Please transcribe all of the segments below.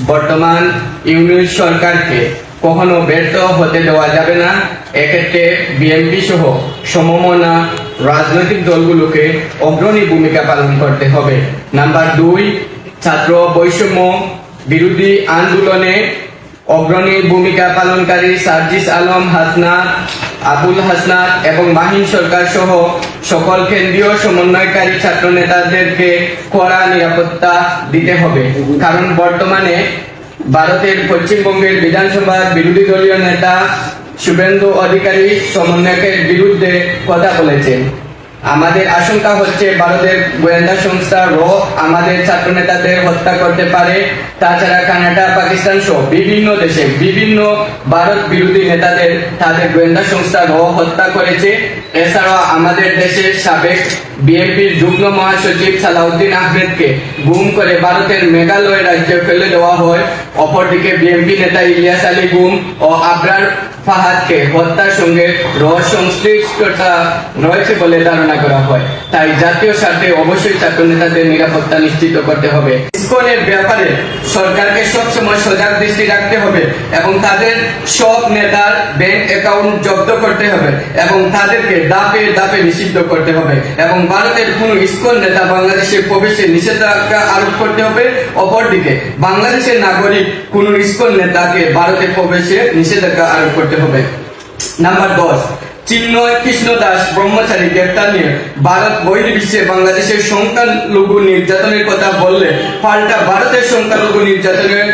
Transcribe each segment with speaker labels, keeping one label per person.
Speaker 1: বর্তমান ইউনিট সরকারকে কখনো ব্যর্থ হতে দেওয়া যাবে না। এক্ষেত্রে বিএনপি সহ সমমনা রাজনৈতিক দলগুলোকে অগ্রণী ভূমিকা পালন করতে হবে। নাম্বার 2, ছাত্র বৈষম্য বিরোধী আন্দোলনে অগ্রণী ভূমিকা পালনকারী সার্জিস আলম হাসনাত, আবুল হাসনাত এবং মাহিন সরকার সহ সকল কেন্দ্রীয় সমন্বয়কারী ছাত্র নেতাদেরকে কড়া নিরাপত্তা দিতে হবে। কারণ বর্তমানে ভারতের পশ্চিমবঙ্গের বিধানসভার বিরোধী দলীয় নেতা শুভেন্দু অধিকারী সমন্বয়কের বিরুদ্ধে কথা বলেছেন। আমাদের আশঙ্কা হচ্ছে ভারতের গোয়েন্দা সংস্থা আমাদের ছাত্র নেতাদের হত্যা করতে পারে। তাছাড়া কানাডা, পাকিস্তান সহ বিভিন্ন দেশে বিভিন্ন ভারত বিরোধী নেতাদের তাদের গোয়েন্দা সংস্থা হত্যা করেছে। এছাড়াও আমাদের দেশের সাবেক বিএনপির যুগ্ম মহাসচিব সালাউদ্দিন আহমেদকে গুম করে ভারতের মেঘালয় রাজ্যে ফেলে দেওয়া হয়। অপরদিকে বিএনপি নেতা ইলিয়াস আলী গুম ও আবরার ফাহাদকে হত্যার সঙ্গে সংশ্লিষ্টতা রয়েছে বলে ধারণা করা হয়। তাই জাতীয় স্বার্থে অবশ্যই ছাত্র নেতাদের নিরাপত্তা নিশ্চিত করতে হবে। ইসকনের ব্যাপারে সরকারকে সবসময় সজাগ দৃষ্টি রাখতে হবে এবং তাদের সব নেতার ব্যাংক অ্যাকাউন্ট জব্দ করতে হবে এবং তাদেরকে ধাপে ধাপে নিষিদ্ধ করতে হবে এবং ভারতের কোন ইসকন নেতা বাংলাদেশে প্রবেশে নিষেধাজ্ঞা আরোপ করতে হবে। অপরদিকে বাংলাদেশের নাগরিক কোন ইসকন নেতাকে ভারতে প্রবেশে নিষেধাজ্ঞা আরোপ করতে হবে। নাম্বার 10, চিন্ময় কৃষ্ণ দাস ব্রহ্মচারী গ্রেপ্তার নিয়ে ভারত বহির্বিশ্বে বাংলাদেশের সংখ্যালঘু নির্যাতনের কথা বললে পাল্টা ভারতের সংখ্যালঘু নির্যাতনের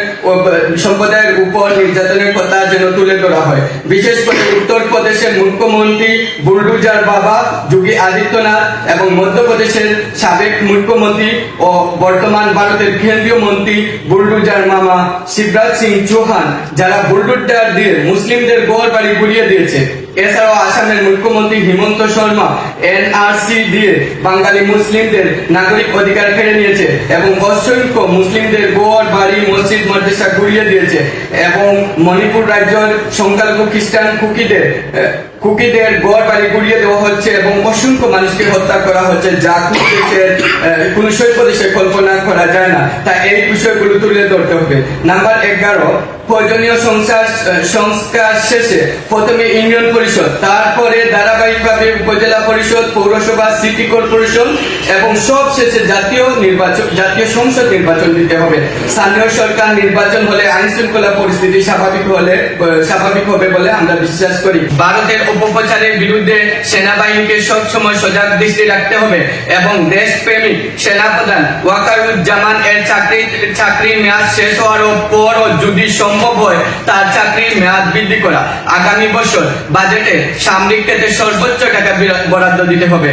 Speaker 1: সম্প্রদায়ের উপর নির্যাতনের কথা যেন তুলে ধরা হয়। বিশেষ করে উত্তরপ্রদেশের মুখ্যমন্ত্রী বুলডোজার বাবা যোগী আদিত্যনাথ এবং মধ্যপ্রদেশের সাবেক মুখ্যমন্ত্রী ও বর্তমান ভারতের কেন্দ্রীয় মন্ত্রী বুলডোজার মামা শিবরাজ সিং চৌহান, যারা বুলডোজার দিয়ে মুসলিমদের ঘর বাড়ি গুড়িয়ে দিয়েছে। এছাড়াও আসামের মুখ্যমন্ত্রী হিমন্ত শর্মা এনআরসি দিয়ে বাঙালি মুসলিমদের নাগরিক অধিকার কেড়ে নিয়েছে এবং অসংখ্য মুসলিমদের ঘর বাড়ি মসজিদ মাদ্রাসা গুড়িয়ে দিয়েছে এবং মণিপুর রাজ্যের সংখ্যালঘু খ্রিস্টান কুকিদের ঘর বাড়ি গুড়িয়ে দেওয়া হচ্ছে এবং অসংখ্য মানুষকে হত্যা করা হচ্ছে, যা কোন সৈকদেশে কল্পনা করা যায় না। তাই এই বিষয়গুলো তুলে ধরতে হবে। নাম্বার 11, প্রয়োজনীয় সংস্কার শেষে প্রথমে ইউনিয়ন পরিষদ, তারপরে ধারাবাহিকভাবে উপজেলা পরিষদ, পৌরসভা, সিটি কর্পোরেশন এবং সব শেষে জাতীয় সংসদ নির্বাচন দিতে হবে। স্থানীয় সরকার নির্বাচন হলে আইন শৃঙ্খলা পরিস্থিতি স্বাভাবিক হবে বলে আমরা বিশ্বাস করি। ভারতের অপপ্রচারের বিরুদ্ধে সেনাবাহিনীকে সবসময় সজাগ দৃষ্টি রাখতে হবে এবং দেশপ্রেমিক সেনাপ্রধান ওয়াকারুজ্জামান এর চাকরির মেয়াদ শেষ হওয়ার পরও যদি সম্ভব হয় তার চাকরির মেয়াদ বৃদ্ধি করা। আগামী বছর বাজেটে সামরিক খাতে সর্বোচ্চ টাকা বরাদ্দ দিতে হবে।